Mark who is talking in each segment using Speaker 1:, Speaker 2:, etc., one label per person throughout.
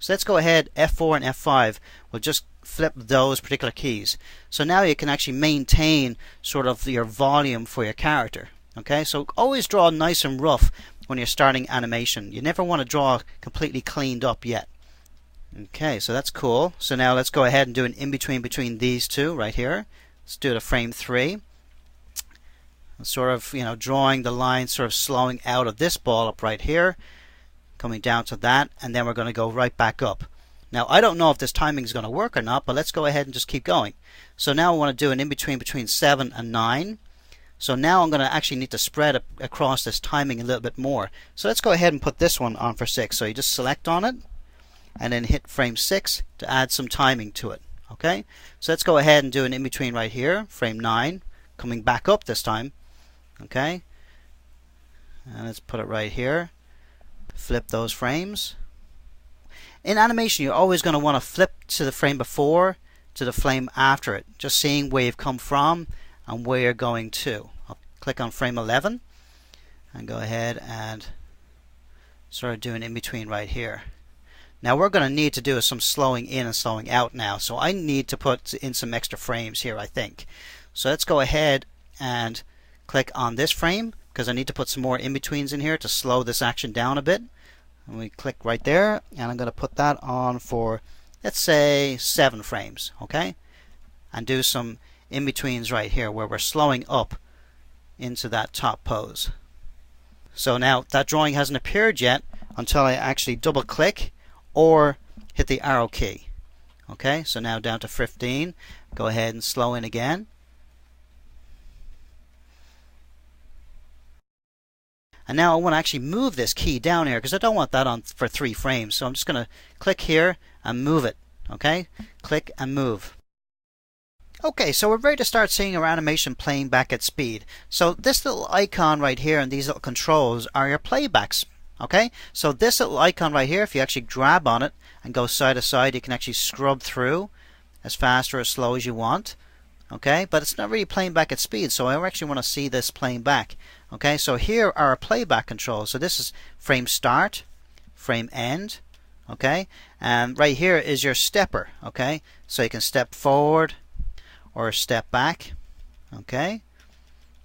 Speaker 1: So let's go ahead, F4 and F5. We'll just flip those particular keys. So now you can actually maintain sort of your volume for your character. Okay, so always draw nice and rough when you're starting animation. You never want to draw completely cleaned up yet. Okay, so that's cool. So now let's go ahead and do an in-between between these two right here. Let's do it at frame 3. Sort of, drawing the line, sort of slowing out of this ball up right here, coming down to that, and then we're going to go right back up. Now, I don't know if this timing is going to work or not, but let's go ahead and just keep going. So now I want to do an in-between between 7 and 9. So now I'm going to actually need to spread across this timing a little bit more. So let's go ahead and put this one on for 6. So you just select on it, and then hit frame 6 to add some timing to it. Okay, so let's go ahead and do an in-between right here, frame 9, coming back up this time. Okay, and let's put it right here. Flip those frames. In animation, you're always going to want to flip to the frame before, to the frame after it, just seeing where you've come from and where you're going to. I'll click on frame 11 and go ahead and sort of do an in-between right here. Now we're going to need to do some slowing in and slowing out now, so I need to put in some extra frames here, I think. So let's go ahead and click on this frame, because I need to put some more in-betweens in here to slow this action down a bit. And we click right there, and I'm going to put that on for, let's say, 7 frames, okay? And do some in-betweens right here where we're slowing up into that top pose. So now that drawing hasn't appeared yet until I actually double click or hit the arrow key. Okay, so now down to 15. Go ahead and slow in again. And now I want to actually move this key down here because I don't want that on for 3 frames. So I'm just going to click here and move it. Okay, click and move. Okay, so we're ready to start seeing our animation playing back at speed. So this little icon right here and these little controls are your playbacks. Okay, so this little icon right here, if you actually grab on it and go side to side, you can actually scrub through as fast or as slow as you want. Okay, but it's not really playing back at speed, so I actually want to see this playing back. Okay, so here are our playback controls. So this is frame start, frame end. Okay, and right here is your stepper. Okay, so you can step forward or step back. Okay,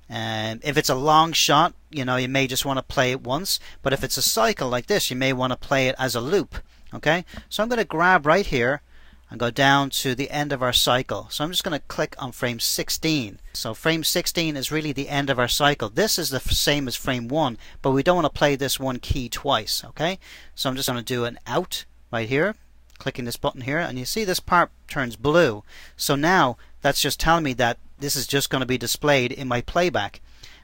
Speaker 1: and if it's a long shot, you may just want to play it once, but if it's a cycle like this, you may want to play it as a loop. Okay, so I'm going to grab right here and go down to the end of our cycle. So I'm just going to click on frame 16. So frame 16 is really the end of our cycle. This is the same as frame 1, but we don't want to play this one key twice. Okay, so I'm just going to do an out right here, clicking this button here, and you see this part turns blue. So now that's just telling me that this is just going to be displayed in my playback.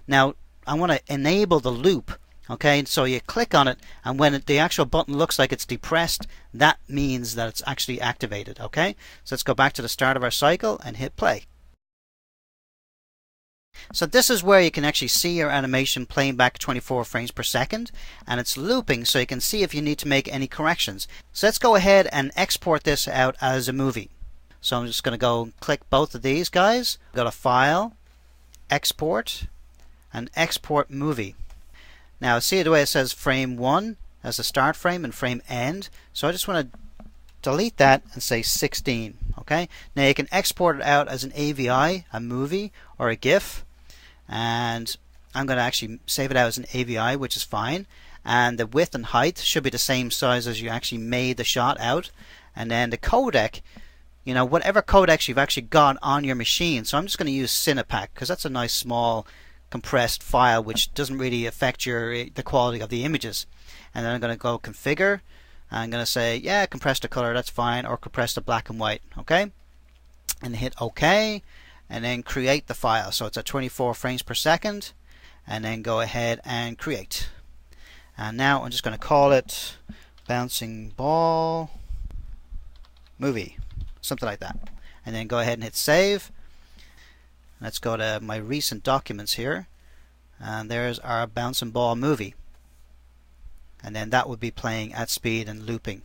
Speaker 1: Now I want to enable the loop. Okay, so you click on it, and when the actual button looks like it's depressed, that means that it's actually activated. Okay, so let's go back to the start of our cycle and hit play. So this is where you can actually see your animation playing back 24 frames per second, and it's looping, so you can see if you need to make any corrections. So let's go ahead and export this out as a movie. So I'm just going to go click both of these guys, go to File, Export, and Export Movie. Now see the way it says frame 1 as the start frame and frame end. So I just want to delete that and say 16. Okay. Now you can export it out as an AVI, a movie, or a GIF. And I'm going to actually save it out as an AVI, which is fine. And the width and height should be the same size as you actually made the shot out. And then the codec, whatever codecs you've actually got on your machine. So I'm just going to use Cinepack because that's a nice small compressed file which doesn't really affect the quality of the images. And then I'm going to go configure. I'm going to say, yeah, compress the color, that's fine, or compress the black and white. Okay, and hit OK, and then create the file. So it's at 24 frames per second, and then go ahead and create. And now I'm just going to call it Bouncing Ball Movie, something like that. And then go ahead and hit save. Let's go to my recent documents here, and there's our Bouncing Ball movie, and then that would be playing at speed and looping.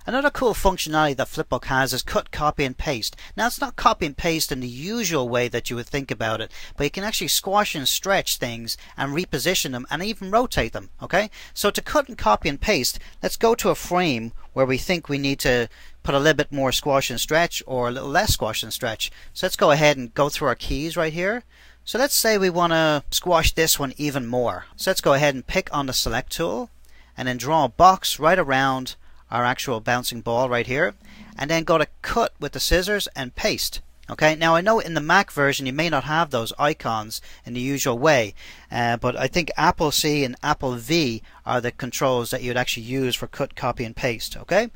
Speaker 1: Another cool functionality that Flipbook has is cut, copy, and paste. Now it's not copy and paste in the usual way that you would think about it, but you can actually squash and stretch things and reposition them and even rotate them. Okay, so to cut and copy and paste, let's go to a frame where we think we need to put a little bit more squash and stretch or a little less squash and stretch. So let's go ahead and go through our keys right here. So let's say we want to squash this one even more. So let's go ahead and pick on the select tool and then draw a box right around our actual bouncing ball right here, and then go to cut with the scissors and paste. Okay, now I know in the Mac version you may not have those icons in the usual way, but I think Apple C and Apple V are the controls that you'd actually use for cut, copy, and paste. Okay,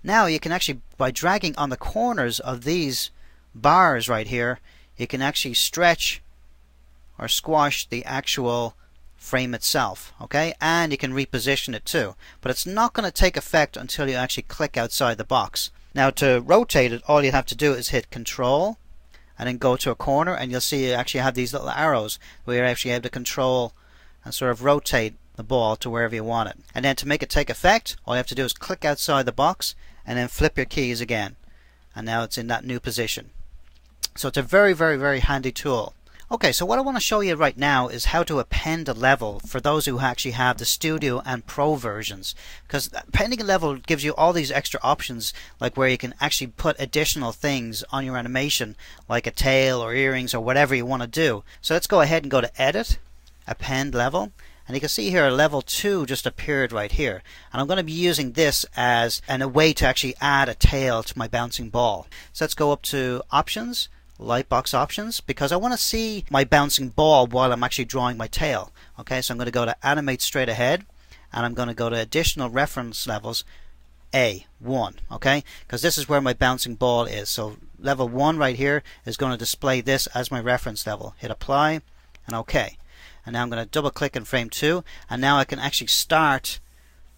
Speaker 1: now you can actually, by dragging on the corners of these bars right here, you can actually stretch or squash the actual frame itself. Okay, and you can reposition it too, but it's not going to take effect until you actually click outside the box. Now to rotate it, all you have to do is hit Control and then go to a corner, and you'll see you actually have these little arrows where you're actually able to control and sort of rotate the ball to wherever you want it. And then to make it take effect, all you have to do is click outside the box and then flip your keys again, and now it's in that new position. So it's a very, very, very handy tool. Okay, so what I want to show you right now is how to append a level for those who actually have the Studio and Pro versions. Because appending a level gives you all these extra options, like where you can actually put additional things on your animation, like a tail or earrings or whatever you want to do. So let's go ahead and go to Edit, Append Level. And you can see here level 2 just appeared right here. And I'm going to be using this as a way to actually add a tail to my bouncing ball. So let's go up to Options, Lightbox Options, because I want to see my bouncing ball while I'm actually drawing my tail. Okay, so I'm going to go to Animate Straight Ahead, and I'm going to go to Additional Reference Levels A1, okay, because this is where my bouncing ball is. So level 1 right here is going to display this as my reference level. Hit Apply and OK. And now I'm going to double click in frame 2, and now I can actually start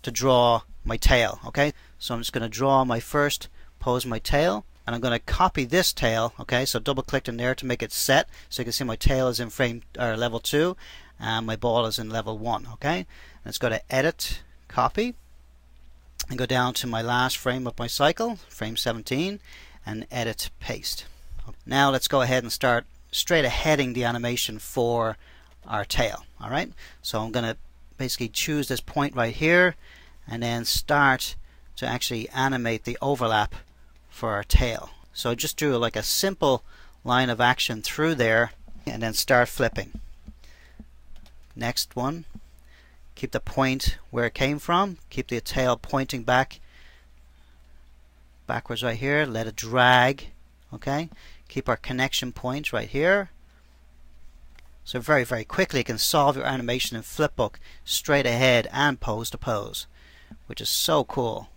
Speaker 1: to draw my tail. Okay, so I'm just going to draw my first pose, my tail. And I'm going to copy this tail. Okay, so double click in there to make it set, so you can see my tail is in frame level 2 and my ball is in level 1. Okay, let's go to Edit, Copy, and go down to my last frame of my cycle, frame 17, and Edit, Paste. Now let's go ahead and start straight aheading the animation for our tail. Alright, so I'm going to basically choose this point right here and then start to actually animate the overlap for our tail. So I just drew like a simple line of action through there and then start flipping. Next one, keep the point where it came from, keep the tail pointing backwards right here, let it drag. Okay, keep our connection point right here. So very, very quickly you can solve your animation in Flipbook straight ahead and pose to pose, which is so cool.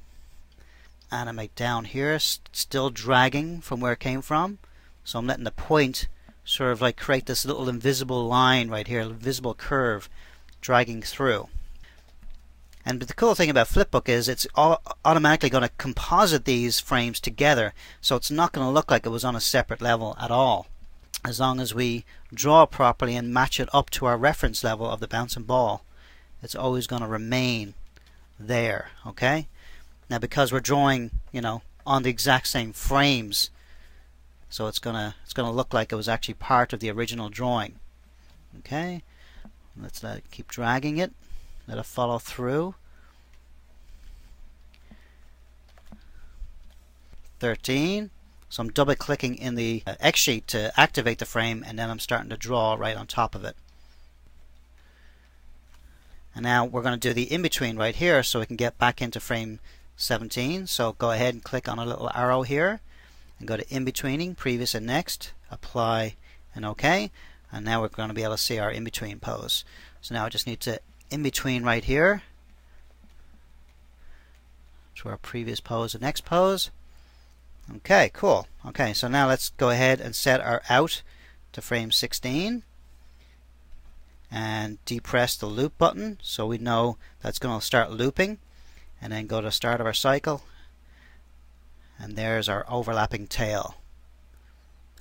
Speaker 1: Animate down here, still dragging from where it came from. So I'm letting the point sort of like create this little invisible line right here, invisible curve dragging through. And the cool thing about Flipbook is it's automatically going to composite these frames together, so it's not going to look like it was on a separate level at all, as long as we draw properly and match it up to our reference level of the bouncing ball. It's always going to remain there. Okay, now because we're drawing, you know, on the exact same frames, so it's gonna look like it was actually part of the original drawing. Okay, let's keep dragging it, let it follow through. 13. So I'm double clicking in the X sheet to activate the frame, and then I'm starting to draw right on top of it. And now we're going to do the in-between right here so we can get back into frame 17. So go ahead and click on a little arrow here and go to in-betweening, previous and next, apply and OK. And now we're going to be able to see our in-between pose. So now I just need to in-between right here to our previous pose and next pose. Okay, cool. Okay, so now let's go ahead and set our out to frame 16 and depress the loop button so we know that's going to start looping, and then go to start of our cycle, and there's our overlapping tail.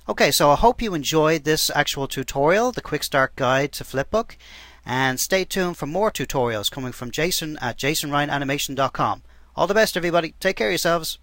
Speaker 1: Okay, so I hope you enjoyed this actual tutorial, the quick start guide to Flipbook, and stay tuned for more tutorials coming from Jason at jasonryananimation.com. All the best, everybody. Take care of yourselves.